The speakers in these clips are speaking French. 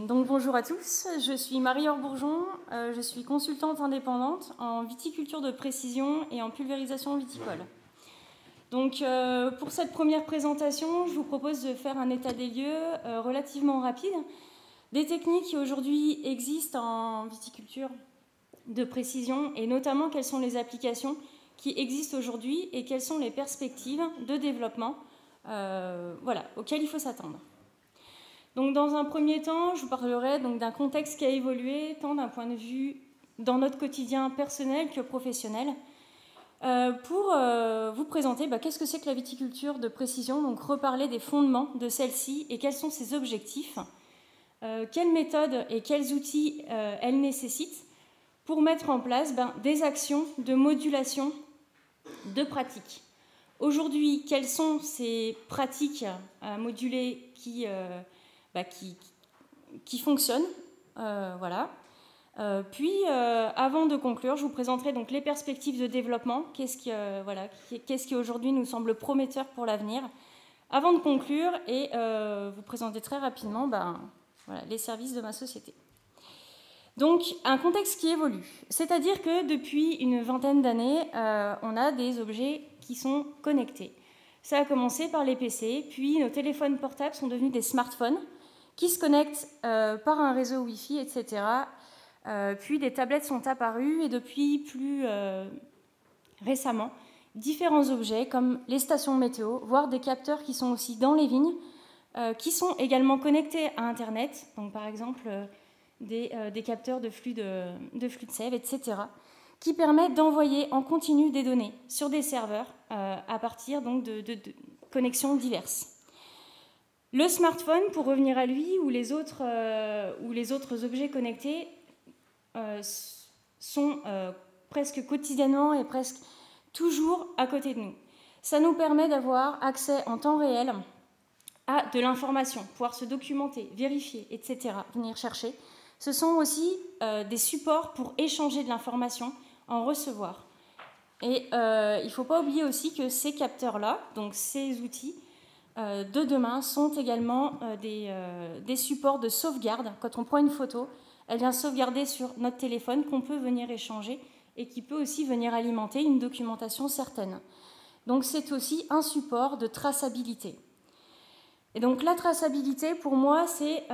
Donc bonjour à tous, je suis Marie-Laure Bourgeon, je suis consultante indépendante en viticulture de précision et en pulvérisation viticole. Donc pour cette première présentation, je vous propose de faire un état des lieux relativement rapide des techniques qui aujourd'hui existent en viticulture de précision et notamment quelles sont les applications qui existent aujourd'hui et quelles sont les perspectives de développement auxquelles il faut s'attendre. Donc, dans un premier temps, je vous parlerai d'un contexte qui a évolué, tant d'un point de vue dans notre quotidien personnel que professionnel, pour vous présenter qu'est-ce que c'est que la viticulture de précision, donc reparler des fondements de celle-ci et quels sont ses objectifs, quelles méthodes et quels outils elle nécessite pour mettre en place des actions de modulation de pratiques. Aujourd'hui, quelles sont ces pratiques à moduler qui fonctionne. Puis, avant de conclure, je vous présenterai donc les perspectives de développement, qu'est-ce qui aujourd'hui nous semble prometteur pour l'avenir, avant de conclure et vous présenter très rapidement les services de ma société. Donc, un contexte qui évolue, c'est-à-dire que depuis une vingtaine d'années, on a des objets qui sont connectés. Ça a commencé par les PC, puis nos téléphones portables sont devenus des smartphones qui se connectent par un réseau Wi-Fi, etc. Puis des tablettes sont apparues et depuis plus récemment, différents objets comme les stations météo, voire des capteurs qui sont aussi dans les vignes, qui sont également connectés à Internet, donc par exemple des capteurs de flux de sève, etc., qui permettent d'envoyer en continu des données sur des serveurs à partir donc, de connexions diverses. Le smartphone, pour revenir à lui, ou les autres objets connectés sont presque quotidiennement et presque toujours à côté de nous. Ça nous permet d'avoir accès en temps réel à de l'information, pouvoir se documenter, vérifier, etc., venir chercher. Ce sont aussi des supports pour échanger de l'information, en recevoir. Et il ne faut pas oublier aussi que ces capteurs-là, donc ces outils de demain, sont également des supports de sauvegarde. Quand on prend une photo, elle vient sauvegarder sur notre téléphone qu'on peut venir échanger et qui peut aussi venir alimenter une documentation certaine. Donc c'est aussi un support de traçabilité. Et donc la traçabilité, pour moi, c'est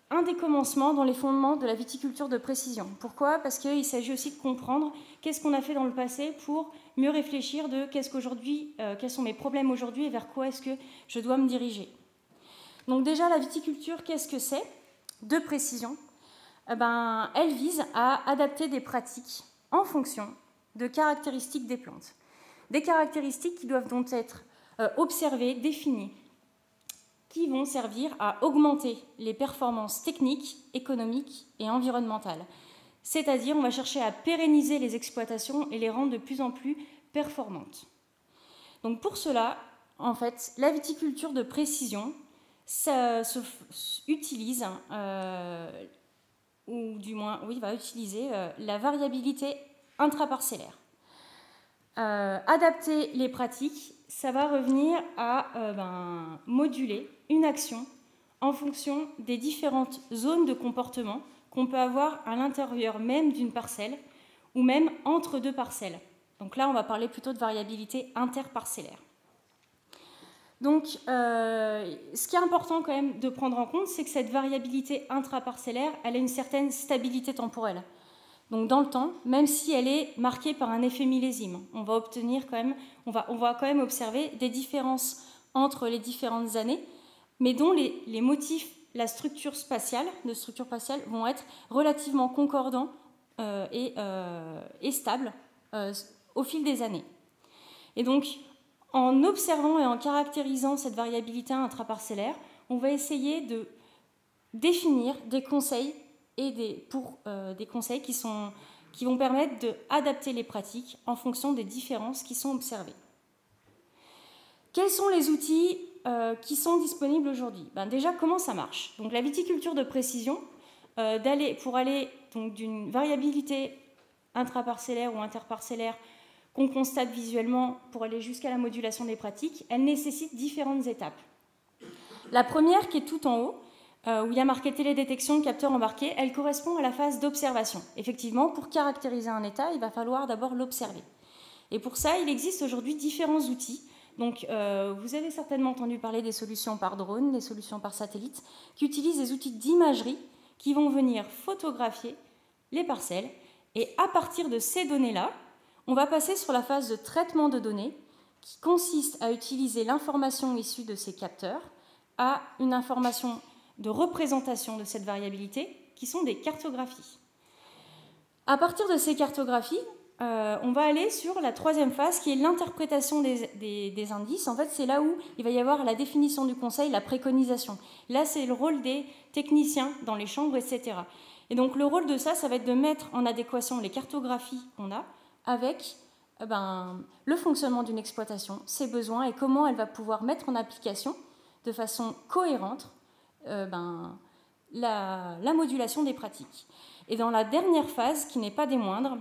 un des commencements dans les fondements de la viticulture de précision. Pourquoi ? Parce qu'il s'agit aussi de comprendre qu'est-ce qu'on a fait dans le passé pour mieux réfléchir de quels sont mes problèmes aujourd'hui et vers quoi est-ce que je dois me diriger. Donc déjà, la viticulture, qu'est-ce que c'est de précision ? Elle vise à adapter des pratiques en fonction de caractéristiques des plantes. Des caractéristiques qui doivent donc être observées, définies, qui vont servir à augmenter les performances techniques, économiques et environnementales. C'est-à-dire, on va chercher à pérenniser les exploitations et les rendre de plus en plus performantes. Donc pour cela, en fait, la viticulture de précision, ça utilise, va utiliser la variabilité intraparcellaire. Adapter les pratiques, ça va revenir à moduler une action en fonction des différentes zones de comportement qu'on peut avoir à l'intérieur même d'une parcelle ou même entre deux parcelles. Donc là, on va parler plutôt de variabilité interparcellaire. Donc, ce qui est important quand même de prendre en compte, c'est que cette variabilité intraparcellaire, elle a une certaine stabilité temporelle. Donc dans le temps, même si elle est marquée par un effet millésime, on va quand même observer des différences entre les différentes années, mais dont les motifs, la structure spatiale vont être relativement concordants et stables au fil des années. Et donc, en observant et en caractérisant cette variabilité intraparcellaire, on va essayer de définir des conseils et des conseils qui vont permettre d'adapter les pratiques en fonction des différences qui sont observées. Quels sont les outils qui sont disponibles aujourd'hui ? Déjà, comment ça marche ? Donc, la viticulture de précision, pour aller donc, d'une variabilité intraparcellaire ou interparcellaire qu'on constate visuellement pour aller jusqu'à la modulation des pratiques, elle nécessite différentes étapes. La première, qui est tout en haut, où il y a marqué télédétection, capteur embarqué, elle correspond à la phase d'observation. Effectivement, pour caractériser un état, il va falloir d'abord l'observer. Et pour ça, il existe aujourd'hui différents outils. Donc, vous avez certainement entendu parler des solutions par drone, des solutions par satellite, qui utilisent des outils d'imagerie qui vont venir photographier les parcelles. Et à partir de ces données-là, on va passer sur la phase de traitement de données, qui consiste à utiliser l'information issue de ces capteurs à une information de représentation de cette variabilité, qui sont des cartographies. À partir de ces cartographies, on va aller sur la troisième phase, qui est l'interprétation des indices. En fait, c'est là où il va y avoir la définition du conseil, la préconisation. Là, c'est le rôle des techniciens dans les chambres, etc. Et donc, le rôle de ça, ça va être de mettre en adéquation les cartographies qu'on a avec le fonctionnement d'une exploitation, ses besoins et comment elle va pouvoir mettre en application de façon cohérente la modulation des pratiques. Et dans la dernière phase, qui n'est pas des moindres,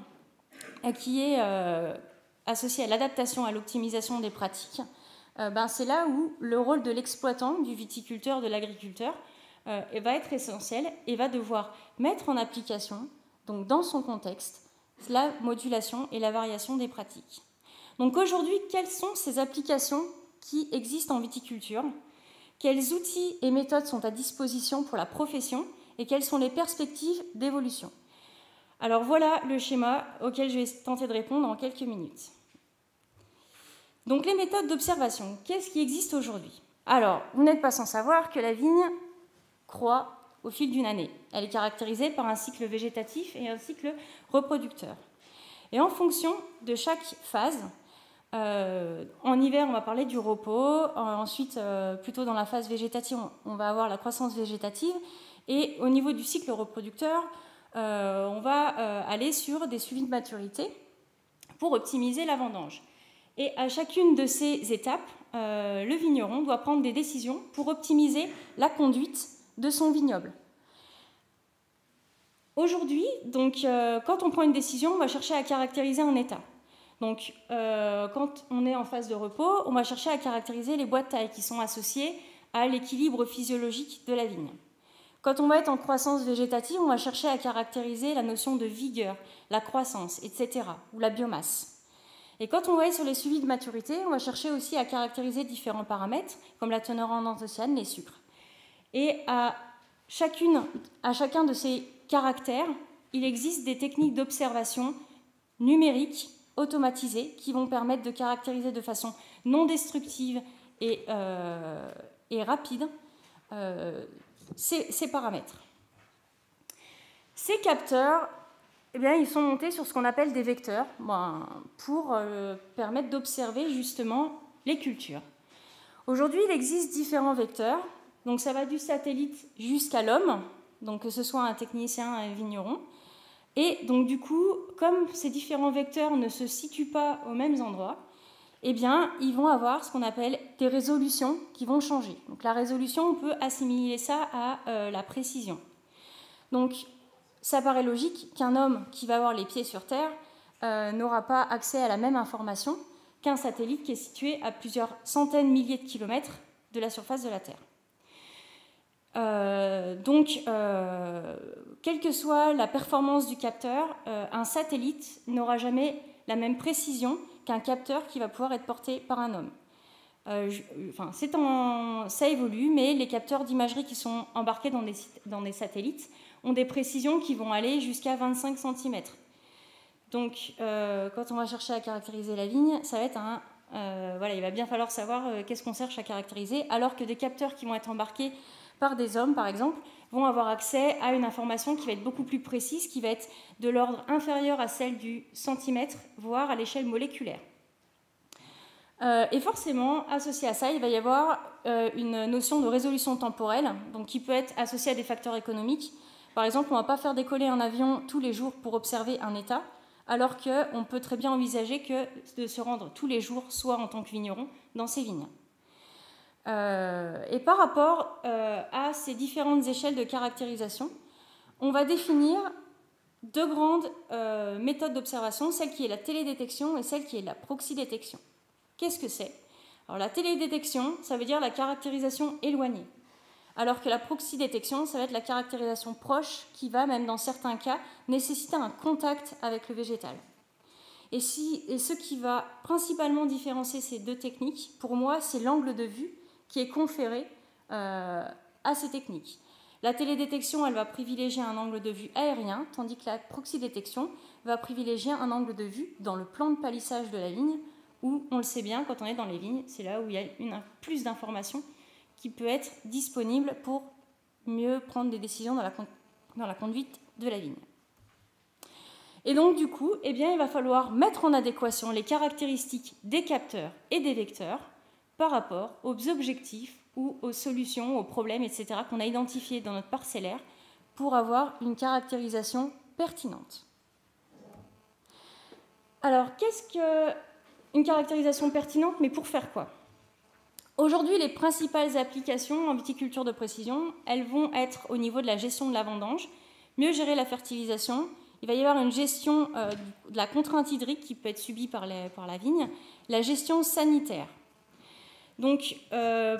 qui est associée à l'adaptation, à l'optimisation des pratiques, c'est là où le rôle de l'exploitant, du viticulteur, de l'agriculteur, va être essentiel et va devoir mettre en application, donc dans son contexte, la modulation et la variation des pratiques. Donc aujourd'hui, quelles sont ces applications qui existent en viticulture? Quels outils et méthodes sont à disposition pour la profession et quelles sont les perspectives d'évolution? Alors voilà le schéma auquel je vais tenter de répondre en quelques minutes. Donc les méthodes d'observation, qu'est-ce qui existe aujourd'hui? Alors, vous n'êtes pas sans savoir que la vigne croît au fil d'une année. Elle est caractérisée par un cycle végétatif et un cycle reproducteur. Et en fonction de chaque phase, en hiver, on va parler du repos. Ensuite, plutôt dans la phase végétative, on va avoir la croissance végétative. Et au niveau du cycle reproducteur, on va aller sur des suivis de maturité pour optimiser la vendange. Et à chacune de ces étapes, le vigneron doit prendre des décisions pour optimiser la conduite de son vignoble. Aujourd'hui, donc, quand on prend une décision, on va chercher à caractériser un état. Donc, quand on est en phase de repos, on va chercher à caractériser les bois de taille qui sont associés à l'équilibre physiologique de la vigne. Quand on va être en croissance végétative, on va chercher à caractériser la notion de vigueur, la croissance, etc., ou la biomasse. Et quand on va être sur les suivis de maturité, on va chercher aussi à caractériser différents paramètres, comme la teneur en anthocyanes, les sucres. Et à chacun de ces caractères, il existe des techniques d'observation numérique automatisées qui vont permettre de caractériser de façon non destructive et rapide ces paramètres. Ces capteurs, eh bien, ils sont montés sur ce qu'on appelle des vecteurs pour permettre d'observer justement les cultures. Aujourd'hui, il existe différents vecteurs. Donc ça va du satellite jusqu'à l'homme, donc que ce soit un technicien, un vigneron. Et donc du coup, comme ces différents vecteurs ne se situent pas aux mêmes endroits, eh bien, ils vont avoir ce qu'on appelle des résolutions qui vont changer. Donc la résolution, on peut assimiler ça à la précision. Donc ça paraît logique qu'un homme qui va avoir les pieds sur Terre n'aura pas accès à la même information qu'un satellite qui est situé à plusieurs centaines, milliers de kilomètres de la surface de la Terre. Quelle que soit la performance du capteur, un satellite n'aura jamais la même précision qu'un capteur qui va pouvoir être porté par un homme. Ça évolue, mais les capteurs d'imagerie qui sont embarqués dans des satellites ont des précisions qui vont aller jusqu'à 25 cm. Donc, quand on va chercher à caractériser la vigne, ça va être il va bien falloir savoir qu'est-ce qu'on cherche à caractériser, alors que des capteurs qui vont être embarqués par des hommes, par exemple, vont avoir accès à une information qui va être beaucoup plus précise, qui va être de l'ordre inférieur à celle du centimètre, voire à l'échelle moléculaire. Et forcément, associé à ça, il va y avoir une notion de résolution temporelle, donc qui peut être associée à des facteurs économiques. Par exemple, on ne va pas faire décoller un avion tous les jours pour observer un état, alors qu'on peut très bien envisager de se rendre tous les jours, soit en tant que vigneron, dans ces vignes. Et par rapport à ces différentes échelles de caractérisation, on va définir deux grandes méthodes d'observation, celle qui est la télédétection et celle qui est la proxydétection. Qu'est-ce que c'est? Alors la télédétection, ça veut dire la caractérisation éloignée. alors que la proxy détection, ça va être la caractérisation proche qui va, même dans certains cas, nécessiter un contact avec le végétal. Et ce qui va principalement différencier ces deux techniques, pour moi, c'est l'angle de vue qui est conféré à ces techniques. La télédétection, elle va privilégier un angle de vue aérien, tandis que la proxy détection va privilégier un angle de vue dans le plan de palissage de la ligne, où, on le sait bien, quand on est dans les lignes, c'est là où il y a plus d'informations qui peut être disponible pour mieux prendre des décisions dans la conduite de la ligne. Et donc, du coup, eh bien, il va falloir mettre en adéquation les caractéristiques des capteurs et des vecteurs par rapport aux objectifs ou aux solutions, aux problèmes, etc., qu'on a identifiés dans notre parcellaire pour avoir une caractérisation pertinente. Alors, qu'est-ce qu'une caractérisation pertinente, mais pour faire quoi? Aujourd'hui, les principales applications en viticulture de précision, elles vont être au niveau de la gestion de la vendange, mieux gérer la fertilisation. Il va y avoir une gestion de la contrainte hydrique qui peut être subie par la vigne, la gestion sanitaire. Donc,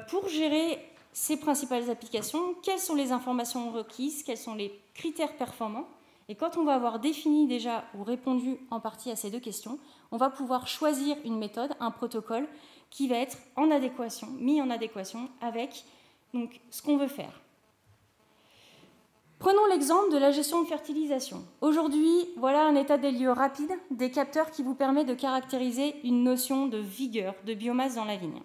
pour gérer ces principales applications, quelles sont les informations requises, quels sont les critères performants? Et quand on va avoir défini déjà ou répondu en partie à ces deux questions, on va pouvoir choisir une méthode, un protocole qui va être en adéquation, mis en adéquation avec donc, ce qu'on veut faire. Prenons l'exemple de la gestion de fertilisation. Aujourd'hui, voilà un état des lieux rapide des capteurs qui vous permet de caractériser une notion de vigueur, de biomasse dans la vigne.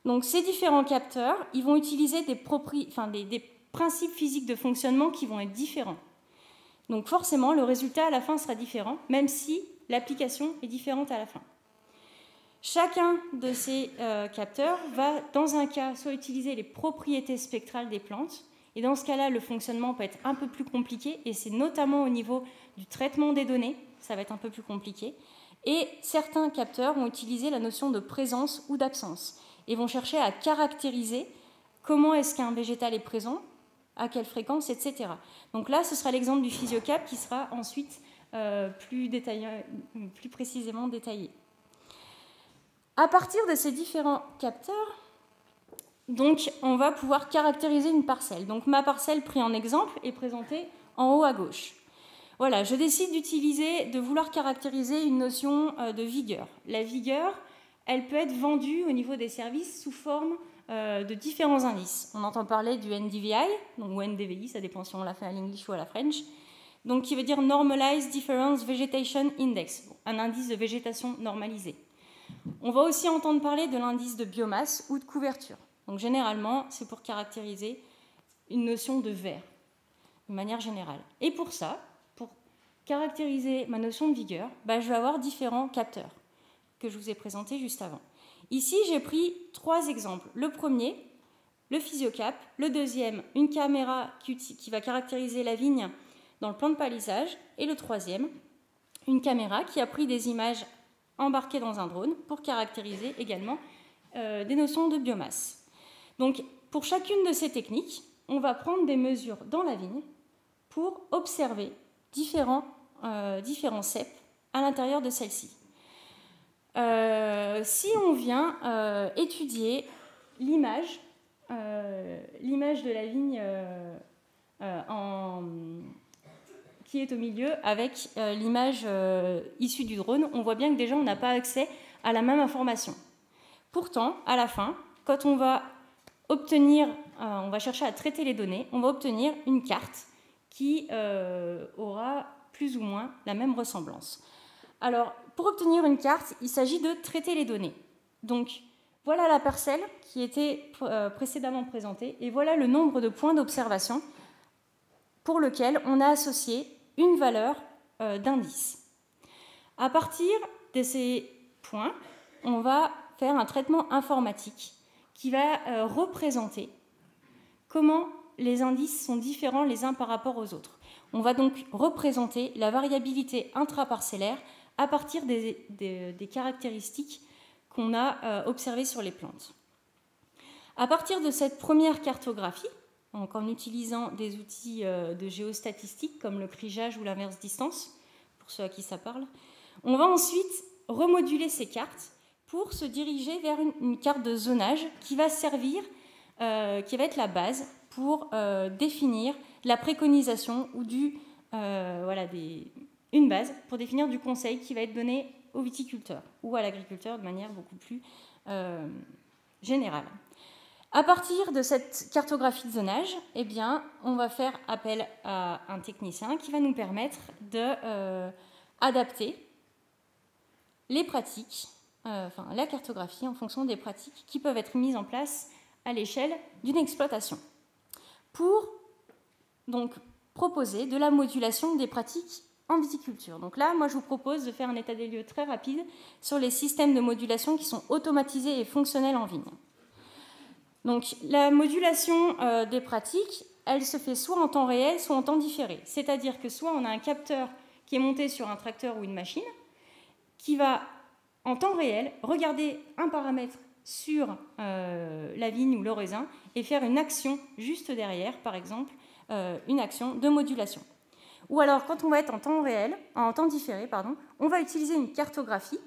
Donc ces différents capteurs, ils vont utiliser des principes physiques de fonctionnement qui vont être différents. Donc forcément, le résultat à la fin sera différent, même si l'application est différente à la fin. Chacun de ces capteurs va, dans un cas, soit utiliser les propriétés spectrales des plantes, et dans ce cas-là, le fonctionnement peut être un peu plus compliqué, et c'est notamment au niveau du traitement des données, ça va être un peu plus compliqué. Et certains capteurs vont utiliser la notion de présence ou d'absence, et vont chercher à caractériser comment est-ce qu'un végétal est présent, à quelle fréquence, etc. Donc là, ce sera l'exemple du physiocap qui sera ensuite plus précisément détaillé. À partir de ces différents capteurs, donc, on va pouvoir caractériser une parcelle. Donc ma parcelle prise en exemple est présentée en haut à gauche. Voilà, je décide de vouloir caractériser une notion de vigueur. La vigueur, elle peut être vendue au niveau des services sous forme de différents indices. On entend parler du NDVI, donc, ou NDVI, ça dépend si on l'a fait à l'English ou à la French, donc qui veut dire Normalized Difference Vegetation Index, un indice de végétation normalisé. On va aussi entendre parler de l'indice de biomasse ou de couverture. Donc généralement, c'est pour caractériser une notion de vert, de manière générale. Et pour ça, pour caractériser ma notion de vigueur, je vais avoir différents capteurs que je vous ai présentés juste avant. Ici, j'ai pris 3 exemples. Le premier, le physiocap. Le deuxième, une caméra qui va caractériser la vigne dans le plan de palissage. Et le troisième, une caméra qui a pris des images embarquées dans un drone pour caractériser également des notions de biomasse. Donc, pour chacune de ces techniques, on va prendre des mesures dans la vigne pour observer différents ceps à l'intérieur de celle-ci. Si on vient étudier l'image de la vigne qui est au milieu avec l'image issue du drone, on voit bien que déjà on n'a pas accès à la même information. Pourtant, à la fin, quand on va chercher à traiter les données, on va obtenir une carte qui aura plus ou moins la même ressemblance. Alors, pour obtenir une carte, il s'agit de traiter les données. Donc, voilà la parcelle qui était précédemment présentée, et voilà le nombre de points d'observation pour lequel on a associé une valeur d'indice. À partir de ces points, on va faire un traitement informatique qui va représenter comment les indices sont différents les uns par rapport aux autres. On va donc représenter la variabilité intraparcellaire à partir des caractéristiques qu'on a observées sur les plantes. À partir de cette première cartographie, donc en utilisant des outils de géostatistique comme le crigeage ou l'inverse distance, pour ceux à qui ça parle, on va ensuite remoduler ces cartes pour se diriger vers une carte de zonage qui va servir qui va être la base pour définir la préconisation ou une base pour définir du conseil qui va être donné au viticulteur ou à l'agriculteur de manière beaucoup plus générale. À partir de cette cartographie de zonage, eh bien, on va faire appel à un technicien qui va nous permettre d'adapter les pratiques, la cartographie en fonction des pratiques qui peuvent être mises en place à l'échelle d'une exploitation pour donc proposer de la modulation des pratiques en viticulture. Donc là, moi, je vous propose de faire un état des lieux très rapide sur les systèmes de modulation qui sont automatisés et fonctionnels en vigne. Donc, la modulation des pratiques, elle se fait soit en temps réel, soit en temps différé. C'est-à-dire que soit on a un capteur qui est monté sur un tracteur ou une machine, qui va, en temps réel, regarder un paramètre sur la vigne ou le raisin et faire une action juste derrière, par exemple, une action de modulation. Ou alors, quand on va être en temps réel, en temps différé, on va utiliser une cartographie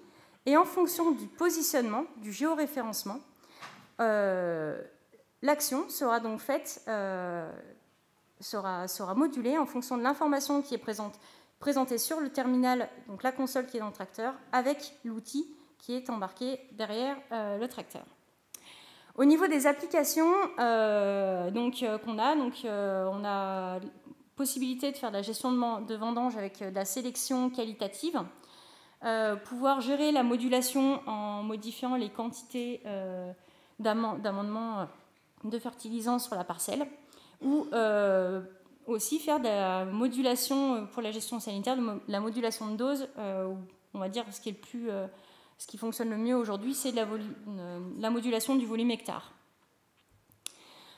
et en fonction du positionnement, du géoréférencement, l'action sera donc faite, sera modulée en fonction de l'information qui est présentée sur le terminal, donc la console qui est dans le tracteur, avec l'outil qui est embarqué derrière le tracteur. Au niveau des applications qu'on a, on a possibilité de faire de la gestion de vendange avec de la sélection qualitative, pouvoir gérer la modulation en modifiant les quantités d'amendements de fertilisants sur la parcelle, ou aussi faire de la modulation pour la gestion sanitaire, de la modulation de dose, on va dire ce qui fonctionne le mieux aujourd'hui, c'est la modulation du volume hectare.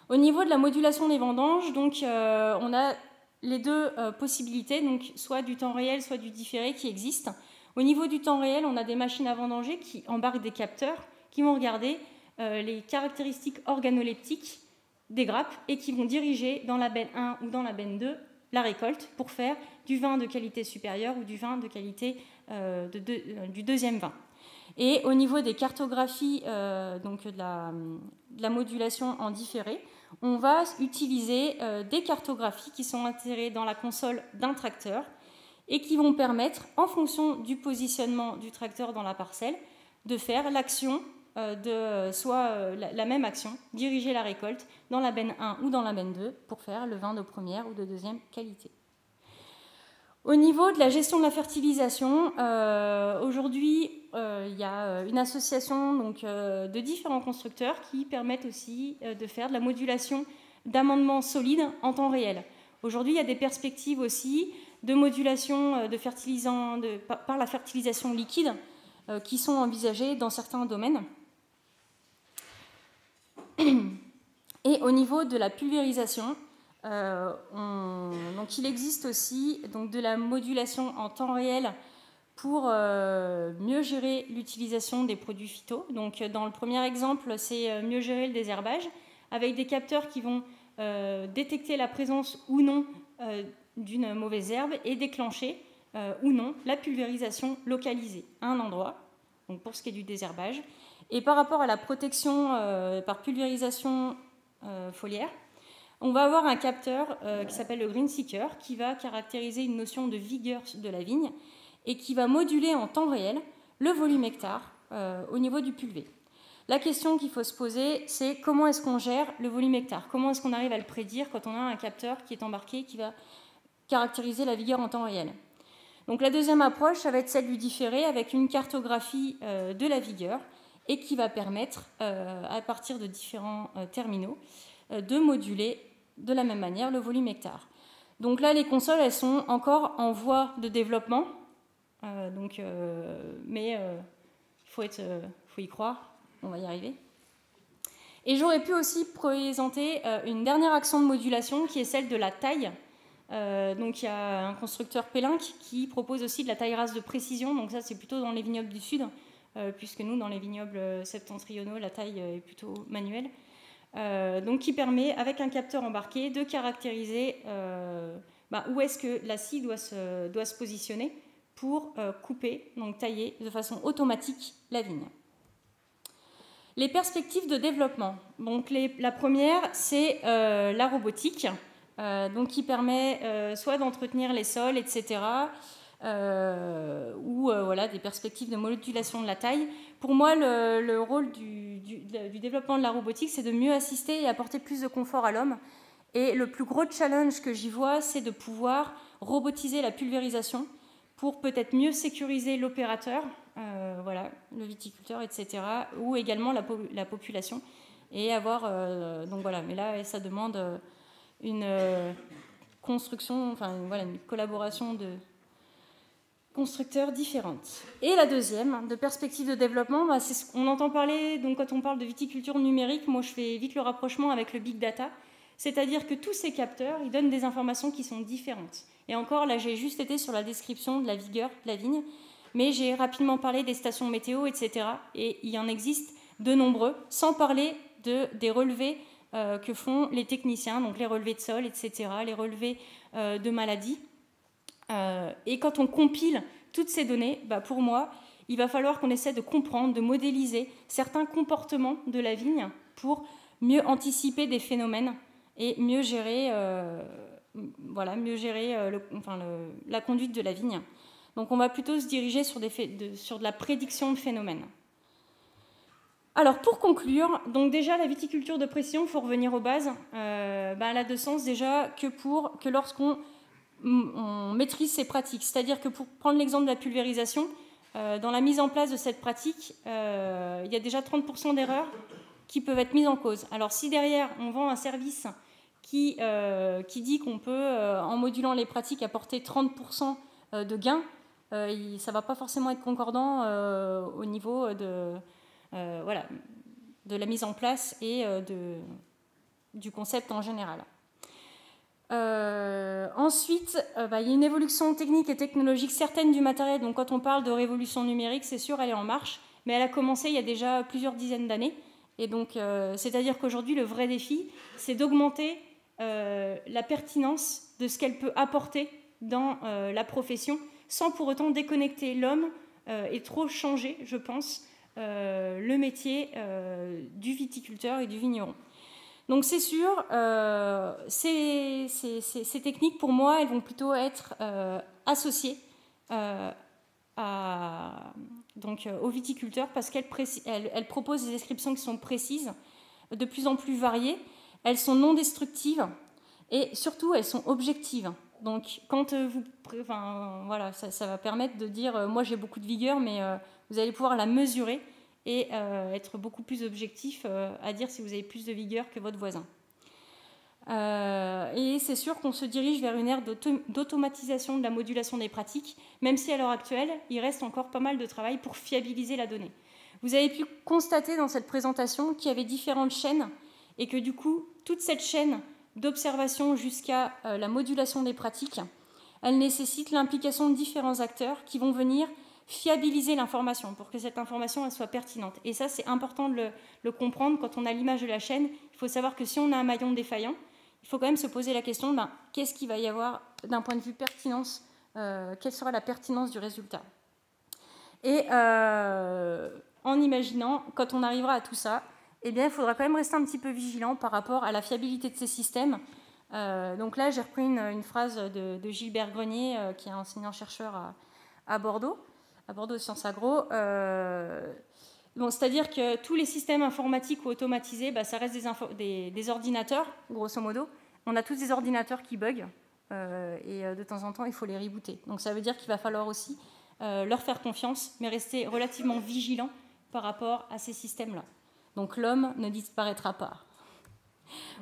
Au niveau de la modulation des vendanges, donc, on a les deux possibilités, donc soit du temps réel, soit du différé qui existent. Au niveau du temps réel, on a des machines à vendanger qui embarquent des capteurs qui vont regarder les caractéristiques organoleptiques des grappes et qui vont diriger dans la benne 1 ou dans la benne 2 la récolte pour faire du vin de qualité supérieure ou du vin de qualité du deuxième vin. Et au niveau des cartographies, donc de la modulation en différé, on va utiliser des cartographies qui sont intégrées dans la console d'un tracteur et qui vont permettre, en fonction du positionnement du tracteur dans la parcelle, de faire l'action la même action, diriger la récolte dans la benne 1 ou dans la benne 2 pour faire le vin de première ou de deuxième qualité. Au niveau de la gestion de la fertilisation, aujourd'hui, il y a une association de différents constructeurs qui permettent aussi de faire de la modulation d'amendements solides en temps réel. Aujourd'hui, il y a des perspectives aussi de modulation de fertilisants par la fertilisation liquide qui sont envisagées dans certains domaines. Et au niveau de la pulvérisation, donc il existe aussi de la modulation en temps réel pour mieux gérer l'utilisation des produits phyto. Donc dans le premier exemple, c'est mieux gérer le désherbage avec des capteurs qui vont détecter la présence ou non d'une mauvaise herbe et déclencher ou non la pulvérisation localisée à un endroit, donc pour ce qui est du désherbage. Et par rapport à la protection par pulvérisation foliaire, on va avoir un capteur qui s'appelle le Green Seeker qui va caractériser une notion de vigueur de la vigne et qui va moduler en temps réel le volume hectare au niveau du pulvé. La question qu'il faut se poser, c'est comment est-ce qu'on gère le volume hectare? Comment est-ce qu'on arrive à le prédire quand on a un capteur qui est embarqué qui va caractériser la vigueur en temps réel? Donc la deuxième approche, ça va être celle du différé avec une cartographie de la vigueur et qui va permettre, à partir de différents terminaux, de moduler de la même manière le volume hectare. Donc là, les consoles, elles sont encore en voie de développement, mais faut y croire, on va y arriver. Et j'aurais pu aussi présenter une dernière action de modulation qui est celle de la taille. Donc il y a un constructeur Pélinck qui propose aussi de la taille race de précision, donc ça c'est plutôt dans les vignobles du sud, puisque nous, dans les vignobles septentrionaux, la taille est plutôt manuelle. Donc qui permet, avec un capteur embarqué, de caractériser où est-ce que la scie doit se positionner pour couper, donc tailler de façon automatique la vigne. Les perspectives de développement. Donc la première, c'est la robotique, donc qui permet soit d'entretenir les sols, etc., ou voilà, des perspectives de modulation de la taille. Pour moi, le rôle du développement de la robotique, c'est de mieux assister et apporter plus de confort à l'homme. Et le plus gros challenge que j'y vois, c'est de pouvoir robotiser la pulvérisation pour peut-être mieux sécuriser l'opérateur, voilà, le viticulteur, etc., ou également la population, et avoir, donc voilà, mais là, ça demande une construction, enfin voilà, une collaboration de constructeurs différentes. Et la deuxième, de perspective de développement, bah, c'est ce qu'on entend parler, donc quand on parle de viticulture numérique, moi je fais vite le rapprochement avec le big data, c'est-à-dire que tous ces capteurs, ils donnent des informations qui sont différentes. Et encore, là j'ai juste été sur la description de la vigueur de la vigne, mais j'ai rapidement parlé des stations météo, etc. Et il y en existe de nombreux, sans parler des relevés que font les techniciens, donc les relevés de sol, etc., les relevés de maladies. Et quand on compile toutes ces données, bah pour moi, il va falloir qu'on essaie de comprendre, de modéliser certains comportements de la vigne pour mieux anticiper des phénomènes et mieux gérer, voilà, mieux gérer la conduite de la vigne. Donc on va plutôt se diriger sur de la prédiction de phénomènes. Alors pour conclure, donc déjà la viticulture de précision, il faut revenir aux bases. Elle a de sens déjà que lorsqu'on maîtrise ces pratiques. C'est-à-dire que pour prendre l'exemple de la pulvérisation, dans la mise en place de cette pratique, il y a déjà 30% d'erreurs qui peuvent être mises en cause. Alors si derrière on vend un service qui dit qu'on peut, en modulant les pratiques, apporter 30% de gains, ça ne va pas forcément être concordant au niveau voilà, de la mise en place et du concept en général. Ensuite, il y a une évolution technique et technologique certaine du matériel. Donc quand on parle de révolution numérique, c'est sûr, elle est en marche, mais elle a commencé il y a déjà plusieurs dizaines d'années. Et donc, c'est-à-dire qu'aujourd'hui, le vrai défi, c'est d'augmenter la pertinence de ce qu'elle peut apporter dans la profession, sans pour autant déconnecter l'homme et trop changer, je pense, le métier du viticulteur et du vigneron. Donc c'est sûr, ces techniques, pour moi, elles vont plutôt être associées aux viticulteurs parce qu'elles proposent des descriptions qui sont précises, de plus en plus variées, elles sont non destructives et surtout elles sont objectives. Donc quand voilà, ça va permettre de dire moi j'ai beaucoup de vigueur, mais vous allez pouvoir la mesurer et être beaucoup plus objectif à dire si vous avez plus de vigueur que votre voisin. Et c'est sûr qu'on se dirige vers une ère d'automatisation de la modulation des pratiques, même si à l'heure actuelle, il reste encore pas mal de travail pour fiabiliser la donnée. Vous avez pu constater dans cette présentation qu'il y avait différentes chaînes et que du coup, toute cette chaîne d'observation jusqu'à la modulation des pratiques, elle nécessite l'implication de différents acteurs qui vont venir fiabiliser l'information pour que cette information elle soit pertinente. Et ça, c'est important de le comprendre quand on a l'image de la chaîne. Il faut savoir que si on a un maillon défaillant, il faut quand même se poser la question, qu'est-ce qu'il va y avoir d'un point de vue pertinence, quelle sera la pertinence du résultat. Et en imaginant, quand on arrivera à tout ça, eh bien, il faudra quand même rester un petit peu vigilant par rapport à la fiabilité de ces systèmes. Donc là, j'ai repris une phrase de Gilbert Grenier, qui est enseignant-chercheur à Bordeaux Sciences Agro. C'est-à-dire que tous les systèmes informatiques ou automatisés, ça reste des ordinateurs, grosso modo. On a tous des ordinateurs qui bug, et de temps en temps, il faut les rebooter. Donc ça veut dire qu'il va falloir aussi leur faire confiance, mais rester relativement vigilant par rapport à ces systèmes-là. Donc l'homme ne disparaîtra pas.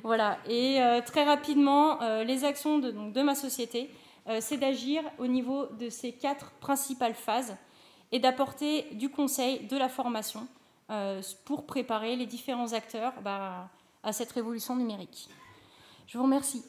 Voilà, et très rapidement, les actions de ma société, c'est d'agir au niveau de ces 4 principales phases et d'apporter du conseil, de la formation pour préparer les différents acteurs à cette révolution numérique. Je vous remercie.